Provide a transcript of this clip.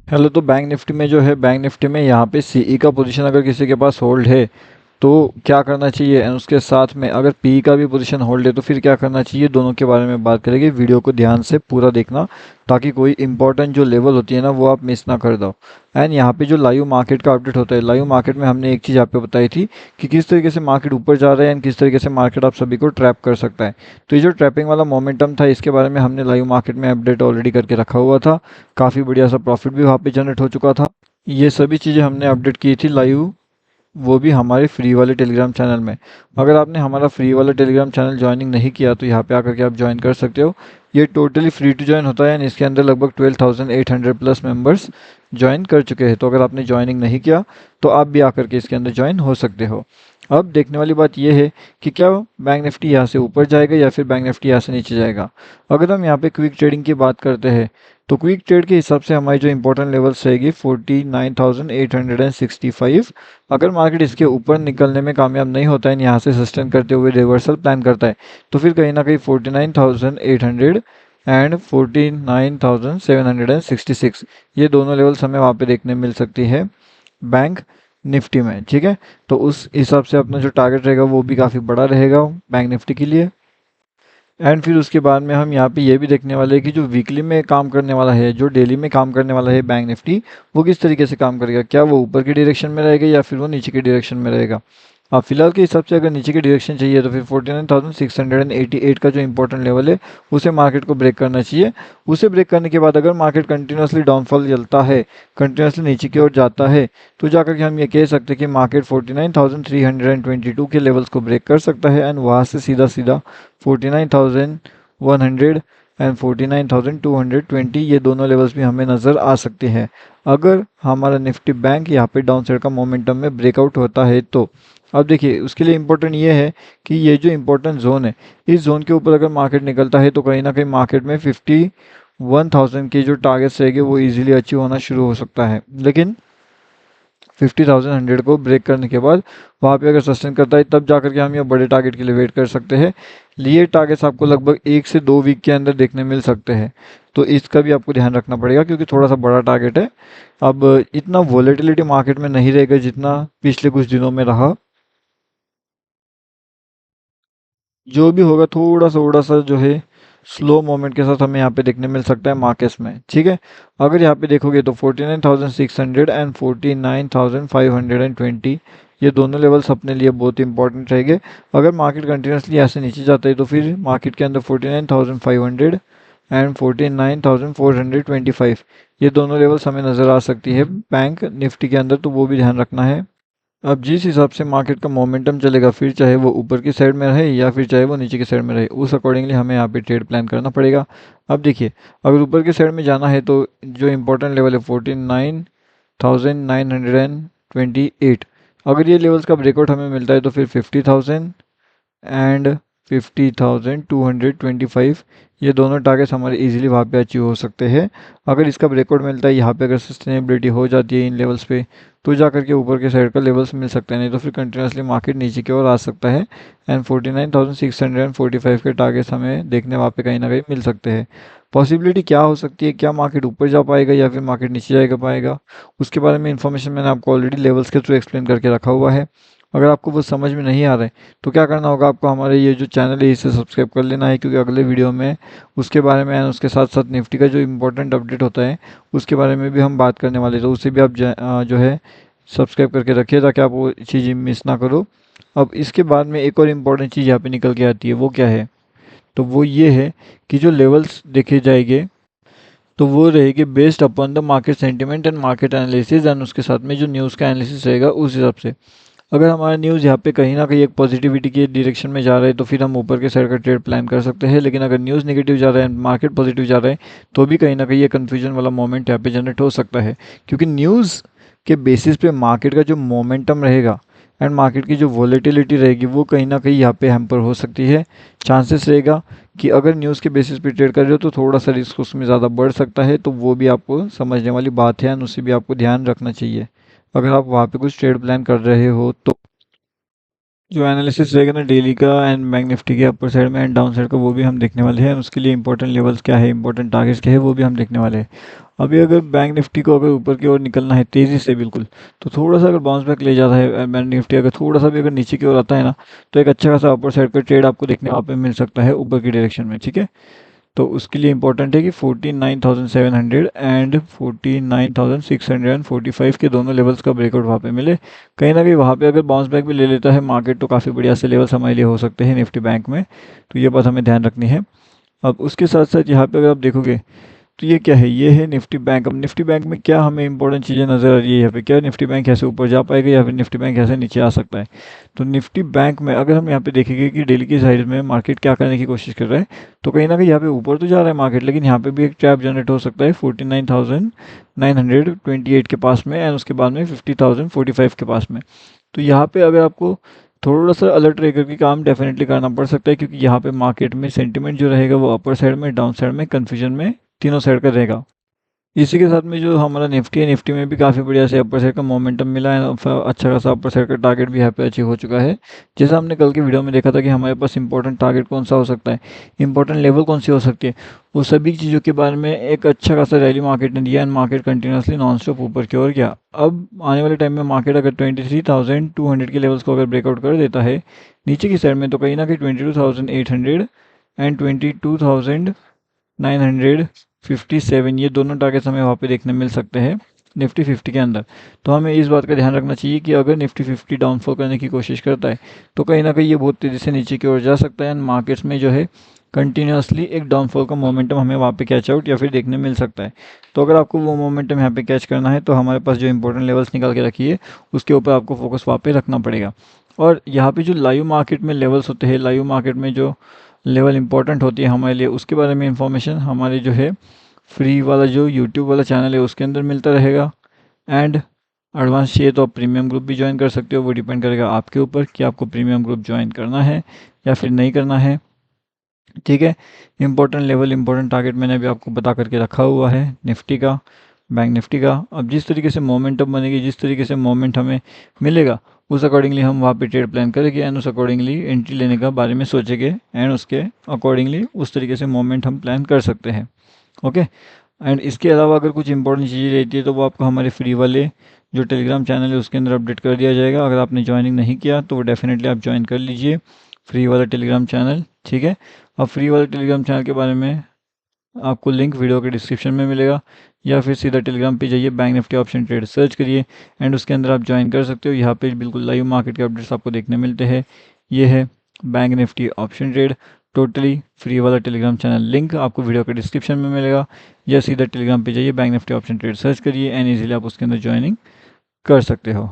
Hello. तो bank Nifty में जो है, बैंक निफ्टी में यहाँ पे सीई का पोजीशन अगर किसी के पास होल्ड है तो क्या करना चाहिए, एंड उसके साथ में अगर पी का भी पोजीशन होल्ड है तो फिर क्या करना चाहिए, दोनों के बारे में बात करेंगे। वीडियो को ध्यान से पूरा देखना ताकि कोई इंपॉर्टेंट जो लेवल होती है ना वो आप मिस ना कर दो। एंड यहाँ पे जो लाइव मार्केट का अपडेट होता है, लाइव मार्केट में हमने एक चीज़ यहाँ पे बताई थी कि किस तरीके से मार्केट ऊपर जा रहा है एंड किस तरीके से मार्केट आप सभी को ट्रैप कर सकता है। तो ये जो ट्रैपिंग वाला मोमेंटम था इसके बारे में हमने लाइव मार्केट में अपडेट ऑलरेडी करके रखा हुआ था। काफ़ी बढ़िया सा प्रॉफिट भी वहाँ पे जनरेट हो चुका था। ये सभी चीज़ें हमने अपडेट की थी लाइव, वो भी हमारे फ्री वाले टेलीग्राम चैनल में। अगर आपने हमारा फ्री वाला टेलीग्राम चैनल ज्वाइनिंग नहीं किया तो यहाँ पे आकर के आप ज्वाइन कर सकते हो। ये टोटली फ्री टू ज्वाइन होता है एंड इसके अंदर लगभग 12,800 प्लस मेंबर्स ज्वाइन कर चुके हैं। तो अगर आपने ज्वाइनिंग नहीं किया तो आप भी आकर के इसके अंदर ज्वाइन हो सकते हो। अब देखने वाली बात यह है कि क्या बैंक निफ्टी यहाँ से ऊपर जाएगा या फिर बैंक निफ्टी यहाँ से नीचे जाएगा। अगर हम यहाँ पे क्विक ट्रेडिंग की बात करते हैं तो क्विक ट्रेड के हिसाब से हमारी जो इंपॉर्टेंट लेवल्स रहेगी 49,865। अगर मार्केट इसके ऊपर निकलने में कामयाब नहीं होता है, यहाँ से सस्टेन करते हुए रिवर्सल प्लान करता है, तो फिर कहीं ना कहीं 49,800 एंड 49,766 ये दोनों लेवल्स हमें वहाँ पे देखने मिल सकती है बैंक निफ्टी में। ठीक है, तो उस हिसाब से अपना जो टारगेट रहेगा वो भी काफ़ी बड़ा रहेगा बैंक निफ्टी के लिए। एंड फिर उसके बाद में हम यहाँ पे ये भी देखने वाले हैं कि जो वीकली में काम करने वाला है, जो डेली में काम करने वाला है बैंक निफ्टी, वो किस तरीके से काम करेगा। क्या वो ऊपर की डायरेक्शन में रहेगा या फिर वो नीचे की डायरेक्शन में रहेगा। अब फिलहाल के हिसाब से अगर नीचे की डायरेक्शन चाहिए तो फिर 49,688 का जो इंपॉर्टेंट लेवल है उसे मार्केट को ब्रेक करना चाहिए। उसे ब्रेक करने के बाद अगर मार्केट कंटिन्यूसली डाउनफॉल चलता है, कंटिन्यूसली नीचे की ओर जाता है, तो जाकर के हम ये कह सकते हैं कि मार्केट 49,322 के लेवल्स को ब्रेक कर सकता है एंड वहाँ से सीधा सीधा 49,100 एंड 49,220 ये दोनों लेवल्स भी हमें नज़र आ सकते हैं अगर हमारा निफ्टी बैंक यहाँ पे डाउन साइड का मोमेंटम में ब्रेकआउट होता है तो। अब देखिए उसके लिए इम्पोर्टेंट ये है कि ये जो इम्पोर्टेंट जोन है, इस जोन के ऊपर अगर मार्केट निकलता है तो कहीं ना कहीं मार्केट में 51,000 के जो टारगेट्स रहेंगे वो इजीली अचीव होना शुरू हो सकता है। लेकिन 50,100 को ब्रेक करने के बाद वहाँ पे अगर सस्टेन करता है तब जाकर के हम ये बड़े टारगेट के लिए वेट कर सकते हैं। ये टारगेट्स आपको लगभग 1 से 2 वीक के अंदर देखने मिल सकते हैं, तो इसका भी आपको ध्यान रखना पड़ेगा क्योंकि थोड़ा सा बड़ा टारगेट है। अब इतना वॉलेटिलिटी मार्केट में नहीं रहेगा जितना पिछले कुछ दिनों में रहा। जो भी होगा थोड़ा सा जो है स्लो मोमेंट के साथ हमें यहाँ पे देखने मिल सकता है मार्केट्स में। ठीक है, अगर यहाँ पे देखोगे तो 49,600 एंड 49,520 ये दोनों लेवल्स अपने लिए बहुत इंपॉर्टेंट रहेंगे। अगर मार्केट कंटिन्यूसली ऐसे नीचे जाता है तो फिर मार्केट के अंदर 49,500 एंड 49,425 ये दोनों लेवल्स हमें नज़र आ सकती है बैंक निफ्टी के अंदर, तो वो भी ध्यान रखना है। अब जिस हिसाब से मार्केट का मोमेंटम चलेगा, फिर चाहे वो ऊपर की साइड में रहे या फिर चाहे वो नीचे की साइड में रहे, उस अकॉर्डिंगली हमें यहाँ पे ट्रेड प्लान करना पड़ेगा। अब देखिए अगर ऊपर की साइड में जाना है तो जो इम्पोर्टेंट लेवल है 49,928, अगर ये लेवल्स का ब्रेकआउट हमें मिलता है तो फिर 50,000 एंड 50,225 ये दोनों टारगेट्स हमारे इजीली वहाँ पे अचीव हो सकते हैं। अगर इसका ब्रेकआउट मिलता है यहाँ पे, अगर सस्टेनेबिलिटी हो जाती है इन लेवल्स पे, तो जा करके ऊपर के साइड का लेवल्स मिल सकते हैं, नहीं तो फिर कंटिन्यूसली मार्केट नीचे की ओर आ सकता है एंड 49,645 के टारगेट्स हमें देखने वहाँ पे कहीं ना कहीं मिल सकते हैं। पॉसिबिलिटी क्या हो सकती है, क्या मार्केट ऊपर जा पाएगा या फिर मार्केट नीचे जाएगा पाएगा, उसके बारे में इन्फॉर्मेशन मैंने आपको ऑलरेडी लेवल्स के थ्रू एक्सप्लेन करके रखा हुआ है। अगर आपको वो समझ में नहीं आ रहा है तो क्या करना होगा, आपको हमारे ये जो चैनल है इसे सब्सक्राइब कर लेना है, क्योंकि अगले वीडियो में उसके बारे में एंड उसके साथ साथ निफ्टी का जो इम्पोर्टेंट अपडेट होता है उसके बारे में भी हम बात करने वाले, तो उसे भी आप जो है सब्सक्राइब करके रखिए ताकि आप वो चीज़ मिस ना करो। अब इसके बाद में एक और इम्पॉर्टेंट चीज़ यहाँ पे निकल के आती है, वो क्या है, तो वो ये है कि जो लेवल्स देखे जाएंगे तो वो रहेगी based upon the market sentiment and market analysis, and उसके साथ में जो न्यूज़ का एनालिसिस रहेगा उस हिसाब से। अगर हमारा न्यूज़ यहाँ पे कहीं ना कहीं एक पॉजिटिविटी की डायरेक्शन में जा रहा है तो फिर हम ऊपर के साइड का ट्रेड प्लान कर सकते हैं, लेकिन अगर न्यूज़ नेगेटिव जा रहा है मार्केट पॉजिटिव जा रहा है तो भी कहीं ना कहीं ये कन्फ्यूजन वाला मोमेंट यहाँ पे जनरेट हो सकता है, क्योंकि न्यूज़ के बेसिस पे मार्केट का जो मोमेंटम रहेगा एंड मार्केट की जो वॉलेटिलिटी रहेगी वो कहीं ना कहीं यहाँ पे हैम्पर हो सकती है। चांसेस रहेगा कि अगर न्यूज़ के बेसिस पे ट्रेड कर रहे हो तो थोड़ा सा रिस्क उसमें ज़्यादा बढ़ सकता है, तो वो भी आपको समझने वाली बात है एंड उसे भी आपको ध्यान रखना चाहिए अगर आप वहाँ पे कुछ ट्रेड प्लान कर रहे हो तो। जो एनालिसिस रहेगा ना डेली का एंड बैंक निफ्टी के अपर साइड में एंड डाउन साइड का, वो भी हम देखने वाले हैं। उसके लिए इंपॉर्टेंट लेवल्स क्या है, इंपॉर्टेंट टारगेट्स क्या है, वो भी हम देखने वाले हैं। अभी अगर बैंक निफ्टी को अगर ऊपर की ओर निकलना है तेज़ी से बिल्कुल, तो थोड़ा सा अगर बाउंस बैक ले जाता है बैंक निफ्टी, अगर थोड़ा सा भी अगर नीचे की ओर आता है ना, तो एक अच्छा खासा अपर साइड का ट्रेड आपको देखने वहाँ पे मिल सकता है ऊपर की डायरेक्शन में, ठीक है। तो उसके लिए इंपॉर्टेंट है कि 49,700 एंड 49,645 के दोनों लेवल्स का ब्रेकआउट वहाँ पे मिले। कहीं ना कहीं वहाँ पे अगर बाउंस बैक भी ले लेता है मार्केट, तो काफ़ी बढ़िया से लेवल्स हमारे लिए हो सकते हैं निफ्टी बैंक में। तो ये बात हमें ध्यान रखनी है। अब उसके साथ साथ यहाँ पे अगर आप देखोगे, तो ये क्या है, ये है निफ्टी बैंक। अब निफ्टी बैंक में क्या हमें इंपॉर्टेंट चीज़ें नज़र आ रही है यहाँ पे, क्या निफ्टी बैंक ऐसे ऊपर जा पाएगा या फिर निफ्टी बैंक ऐसे नीचे आ सकता है। तो निफ्टी बैंक में अगर हम यहाँ पे देखेंगे कि डेली की साइड में मार्केट क्या करने की कोशिश कर रहा है, तो कहीं ना कहीं यहाँ पे ऊपर तो जा रहा है मार्केट, लेकिन यहाँ पे भी एक ट्रैप जनरेट हो सकता है 49,928 के पास में एंड उसके बाद में 50,045 के पास में। तो यहाँ पे अगर आपको थोड़ा सा अलर्ट रह करके काम डेफिनेटली करना पड़ सकता है, क्योंकि यहाँ पे मार्केट में सेंटिमेंट जो रहेगा वो अपर साइड में, डाउन साइड में, कन्फ्यूजन में, तीनों साइड का रहेगा। इसी के साथ में जो हमारा निफ्टी है, निफ्टी में भी काफ़ी बढ़िया से अपर साइड का मोमेंटम मिला है, अच्छा खासा अपर साइड का टारगेट भी यहाँ पे अचीव हो चुका है। जैसा हमने कल की वीडियो में देखा था कि हमारे पास इंपॉर्टेंट टारगेट कौन सा हो सकता है, इंपॉर्टेंट लेवल कौन सी हो सकती है, वो सभी चीज़ों के बारे में एक अच्छा खासा रैली मार्केट ने दिया and market continuously non stop ऊपर की ओर गया। अब आने वाले टाइम में मार्केट अगर 23,200 के लेवल्स को अगर ब्रेकआउट कर देता है नीचे की साइड में, तो कहीं ना कहीं 22,800 एंड 22,957 ये दोनों टारगेट्स हमें वहाँ पे देखने मिल सकते हैं निफ्टी 50 के अंदर। तो हमें इस बात का ध्यान रखना चाहिए कि अगर निफ्टी 50 डाउनफॉल करने की कोशिश करता है, तो कहीं ना कहीं ये बहुत तेज़ी से नीचे की ओर जा सकता है एंड मार्केट्स में जो है कंटिन्यूसली एक डाउनफॉल का मोमेंटम हमें वहाँ पे कैच आउट या फिर देखने मिल सकता है। तो अगर आपको वो मोमेंटम यहाँ पे कैच करना है, तो हमारे पास जो इंपॉर्टेंट लेवल्स निकाल के रखिए उसके ऊपर आपको फोकस वहाँ पे रखना पड़ेगा। और यहाँ पे जो लाइव मार्केट में लेवल्स होते हैं, लाइव मार्केट में जो लेवल इंपॉर्टेंट होती है हमारे लिए, उसके बारे में इंफॉर्मेशन हमारे जो है फ्री वाला जो यूट्यूब वाला चैनल है उसके अंदर मिलता रहेगा। एंड एडवांस चाहिए तो आप प्रीमियम ग्रुप भी ज्वाइन कर सकते हो, वो डिपेंड करेगा आपके ऊपर कि आपको प्रीमियम ग्रुप ज्वाइन करना है या फिर नहीं करना है, ठीक है। इंपॉर्टेंट लेवल, इंपॉर्टेंट टारगेट मैंने अभी आपको बता करके रखा हुआ है निफ्टी का, बैंक निफ्टी का। अब जिस तरीके से मोमेंटम बनेगी, जिस तरीके से मोमेंट हमें मिलेगा, उस अकॉर्डिंगली हम वहाँ पे ट्रेड प्लान करेंगे एंड उस अकॉर्डिंगली एंट्री लेने का बारे में सोचेंगे एंड उसके अकॉर्डिंगली उस तरीके से मोमेंट हम प्लान कर सकते हैं, ओके। एंड इसके अलावा अगर कुछ इंपॉर्टेंट चीज़ें रहती है तो वो आपको हमारे फ्री वाले जो टेलीग्राम चैनल है उसके अंदर अपडेट कर दिया जाएगा। अगर आपने ज्वाइनिंग नहीं किया तो वो डेफिनेटली आप ज्वाइन कर लीजिए फ्री वाला टेलीग्राम चैनल, ठीक है। अब फ्री वाले टेलीग्राम चैनल के बारे में आपको लिंक वीडियो के डिस्क्रिप्शन में मिलेगा, या फिर सीधा टेलीग्राम पे जाइए, bank Nifty option trade search करिए एंड उसके अंदर आप ज्वाइन कर सकते हो। यहाँ पे बिल्कुल लाइव मार्केट के अपडेट्स आपको देखने मिलते हैं। ये है bank Nifty option trade, totally free वाला टेलीग्राम चैनल, लिंक आपको वीडियो के डिस्क्रिप्शन में मिलेगा, या सीधा टेलीग्राम पे जाइए, bank Nifty option trade search करिए एंड ईजिली आप उसके अंदर ज्वाइनिंग कर सकते हो।